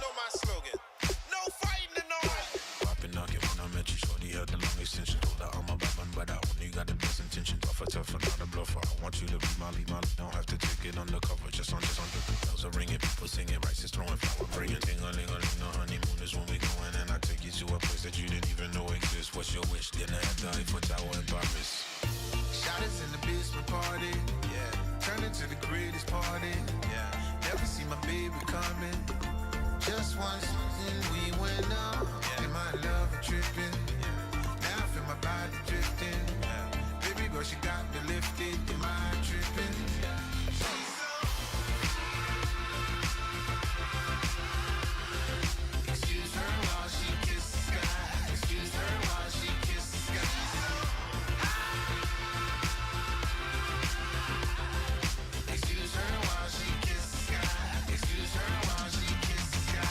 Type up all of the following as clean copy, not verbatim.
know my slogan. No fighting tonight. Popping knock it when I met you. Shorty had the long extension. Told her I'm a bad man, but I only got the best intentions. Tougher, not a bluffer. I want you to be my lead. Don't have to take it undercover. Just on the bells are ringing. People singing, rice is throwing flower. Bringing ting-a-ling-a-ling. The honeymoon is when we going. And I take you to a place that you didn't even know exists. What's your wish? Dinner at the Eiffel Tower in Paris. Shot us in the basement party. Yeah. Turn into the greatest party. Yeah. Never see my baby coming. Just once and we went up. Yeah. And my love is tripping. Yeah. Now I feel my body drifting. Yeah. Baby girl, she got me lifted. Am I tripping? Yeah. Excuse her while she kisses the sky. Excuse her while she kisses the sky. Excuse her while she kisses the sky. Excuse her while she kisses the sky.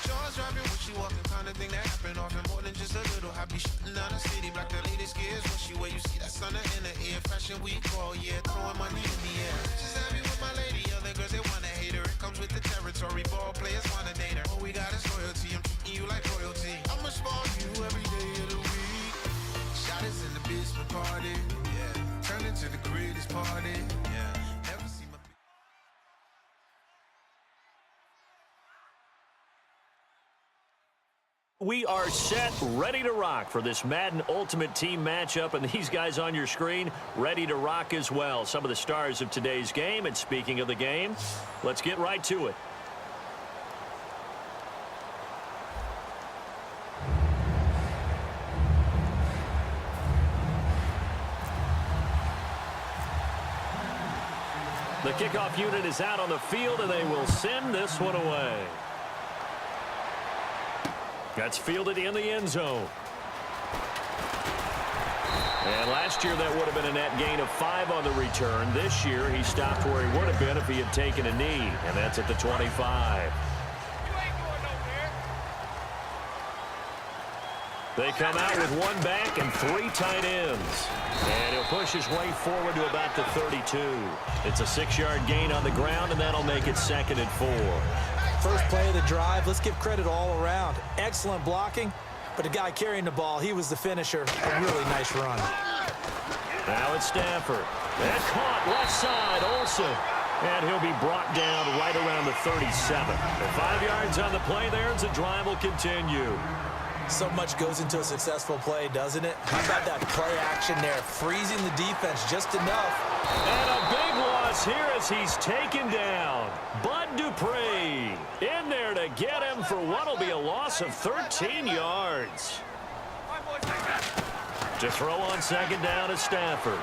Jaws dropping when she walking, kind of thing that happen often. More than just a little happy shutting down the city. Black the latest gears when she wear. You see that sun in the air. Fashion week all year, throwing money in the air. She's happy with my lady. Other girls they wanna hate her. It comes with the territory. Ball players wanna date her. All we got is loyalty. I'm treating you like royalty. I'ma spoil you every day of the week. Shot us in the basement party. Yeah. Turn into the greatest party. Yeah. Never see my. We are set, ready to rock for this Madden Ultimate Team matchup, and these guys on your screen ready to rock as well. Some of the stars of today's game, and speaking of the game, let's get right to it. The kickoff unit is out on the field, and they will send this one away. That's fielded in the end zone. And last year that would have been a net gain of 5 on the return. This year he stopped where he would have been if he had taken a knee, and that's at the 25. They come out with 1 back and 3 tight ends. And he'll push his way forward to about the 32. It's a 6-yard gain on the ground, and that'll make it 2nd and 4. First play of the drive, let's give credit all around. Excellent blocking, but the guy carrying the ball, he was the finisher. A really nice run. Now it's Stafford. And caught left side, Olsen. And he'll be brought down right around the 37. The 5 yards on the play there as the drive will continue. So much goes into a successful play, doesn't it? How about that play action there, freezing the defense just enough. And a big loss here as he's taken down. Bud Dupree in there to get him for what will be a loss of 13 yards. To throw on 2nd down is Stafford.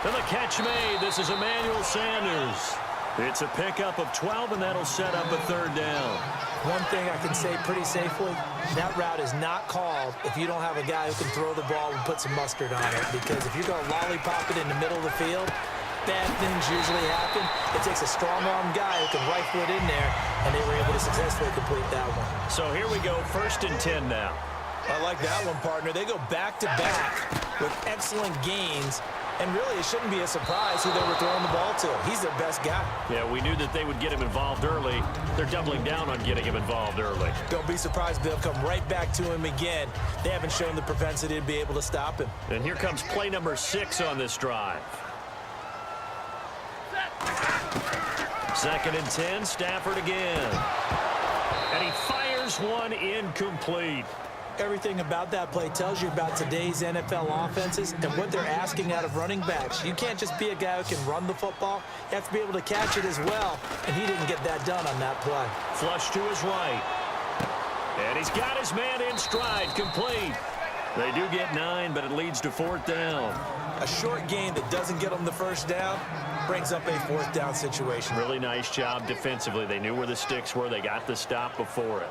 And the catch made. This is Emmanuel Sanders. It's a pickup of 12, and that'll set up a 3rd down. One thing I can say pretty safely, that route is not called if you don't have a guy who can throw the ball and put some mustard on it. Because if you're going to lollipop it in the middle of the field, bad things usually happen. It takes a strong-arm guy who can rifle it in there, and they were able to successfully complete that one. So here we go, 1st and 10 now. I like that one, partner. They go back-to-back with excellent gains. And really, it shouldn't be a surprise who they were throwing the ball to. He's their best guy. Yeah, we knew that they would get him involved early. They're doubling down on getting him involved early. Don't be surprised they'll come right back to him again. They haven't shown the propensity to be able to stop him. And here comes play number 6 on this drive. 2nd and 10, Stafford again. And he fires one incomplete. Everything about that play tells you about today's NFL offenses and what they're asking out of running backs. You can't just be a guy who can run the football. You have to be able to catch it as well, and he didn't get that done on that play. Flush to his right. And he's got his man in stride, complete. They do get 9, but it leads to 4th down. A short gain that doesn't get them the 1st down brings up a 4th down situation. Really nice job defensively. They knew where the sticks were. They got the stop before it.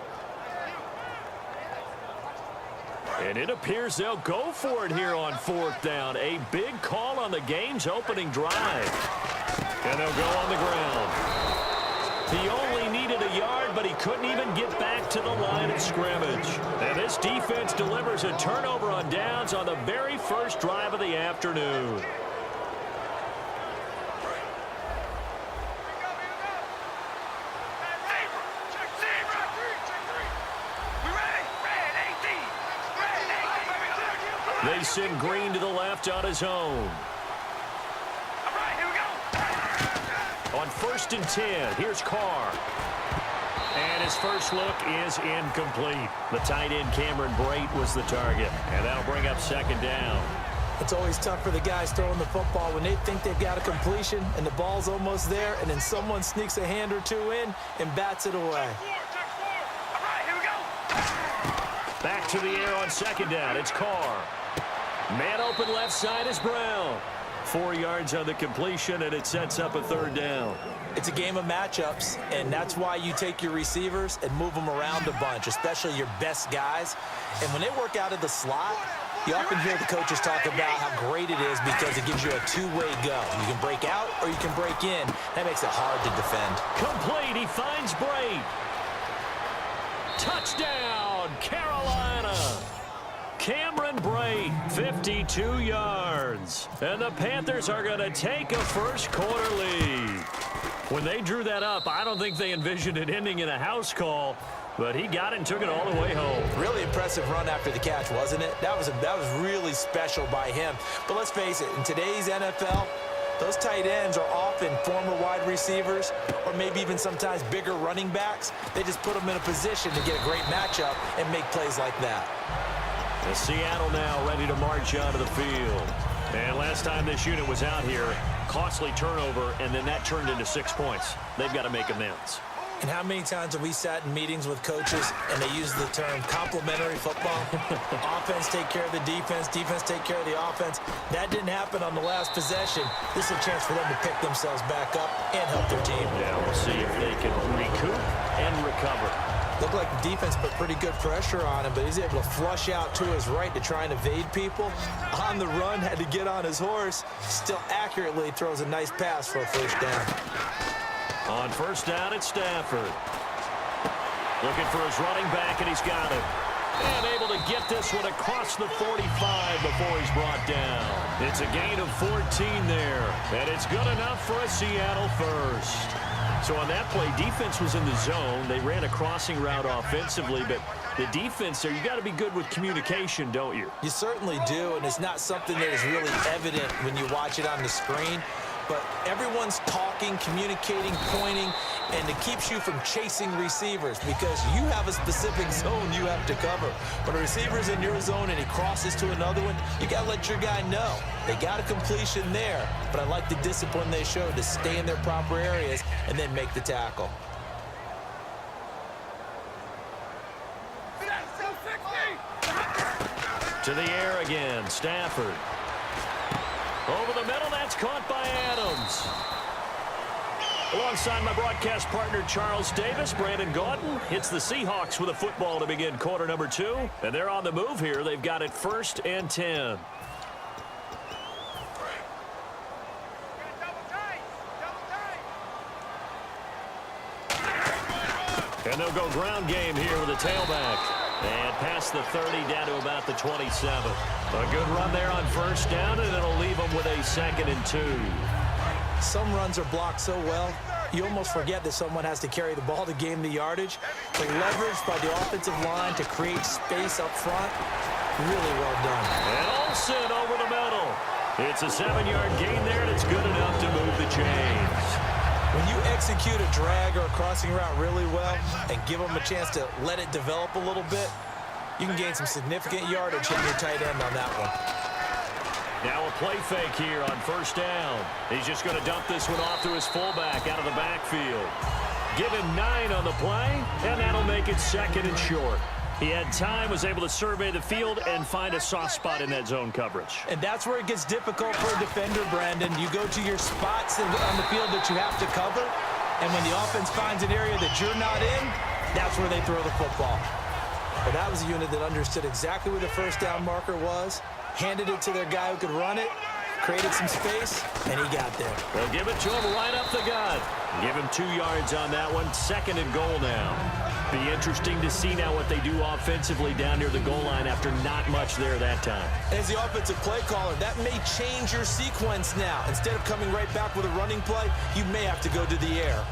And it appears they'll go for it here on 4th down. A big call on the game's opening drive. And they'll go on the ground. He only needed a yard, but he couldn't even get back to the line of scrimmage. And this defense delivers a turnover on downs on the very first drive of the afternoon. They send Green to the left on his own. On 1st and 10, here's Carr. And his first look is incomplete. The tight end, Cameron Brate, was the target. And that'll bring up 2nd down. It's always tough for the guys throwing the football when they think they've got a completion and the ball's almost there, and then someone sneaks a hand or two in and bats it away. Back to the air on 2nd down. It's Carr. Man open left side is Brown. 4 yards on the completion, and it sets up a 3rd down. It's a game of matchups, and that's why you take your receivers and move them around a bunch, especially your best guys. And when they work out of the slot, you often hear the coaches talk about how great it is because it gives you a two-way go. You can break out or you can break in. That makes it hard to defend. Complete. He finds Brate. Touchdown, Carolina. Cameron Brate, 52 yards. And the Panthers are going to take a first-quarter lead. When they drew that up, I don't think they envisioned it ending in a house call, but he got it and took it all the way home. Really impressive run after the catch, wasn't it? That was really special by him. But let's face it, in today's NFL, those tight ends are often former wide receivers or maybe even sometimes bigger running backs. They just put them in a position to get a great matchup and make plays like that. The Seattle now ready to march onto the field. And last time this unit was out here, costly turnover, and then that turned into 6 points. They've got to make amends. And how many times have we sat in meetings with coaches and they use the term complementary football? Offense take care of the defense, defense take care of the offense. That didn't happen on the last possession. This is a chance for them to pick themselves back up and help their team. Yeah, we'll see if they can recoup and recover. Looked like the defense put pretty good pressure on him, but he's able to flush out to his right to try and evade people. On the run, had to get on his horse. Still accurately throws a nice pass for a 1st down. On 1st down, it's Stafford. Looking for his running back, and he's got it. And able to get this one across the 45 before he's brought down. It's a gain of 14 there, and it's good enough for a Seattle first. So on that play, defense was in the zone. They ran a crossing route offensively, but the defense there, you got to be good with communication, don't you? You certainly do, and it's not something that is really evident when you watch it on the screen. But everyone's talking, communicating, pointing, and it keeps you from chasing receivers because you have a specific zone you have to cover. When a receiver's in your zone and he crosses to another one, you got to let your guy know. They got a completion there, but I like the discipline they showed to stay in their proper areas and then make the tackle. To the air again, Stafford. Over the middle, that's caught by Adams. Alongside my broadcast partner, Charles Davis, Brandon Gaudin hits the Seahawks with a football to begin quarter number 2. And they're on the move here. They've got it 1st and 10. And they'll go ground game here with a tailback. And past the 30 down to about the 27. A good run there on 1st down, and it'll leave them with a 2nd and 2. Some runs are blocked so well, you almost forget that someone has to carry the ball to gain the yardage. The leverage by the offensive line to create space up front, really well done. And Olsen over the middle. It's a 7-yard gain there, and it's good enough to move the chains. When you execute a drag or a crossing route really well and give them a chance to let it develop a little bit, you can gain some significant yardage hitting your tight end on that one. Now a play fake here on 1st down. He's just going to dump this one off to his fullback out of the backfield. Give him 9 on the play, and that'll make it 2nd and short. He had time, was able to survey the field and find a soft spot in that zone coverage. And that's where it gets difficult for a defender, Brandon. You go to your spots on the field that you have to cover, and when the offense finds an area that you're not in, that's where they throw the football. But that was a unit that understood exactly where the 1st down marker was, handed it to their guy who could run it, created some space, and he got there. They'll give it to him right up the gut. Give him 2 yards on that one. 2nd and goal now. Be interesting to see now what they do offensively down near the goal line after not much there that time. As the offensive play caller, that may change your sequence now. Instead of coming right back with a running play, you may have to go to the air.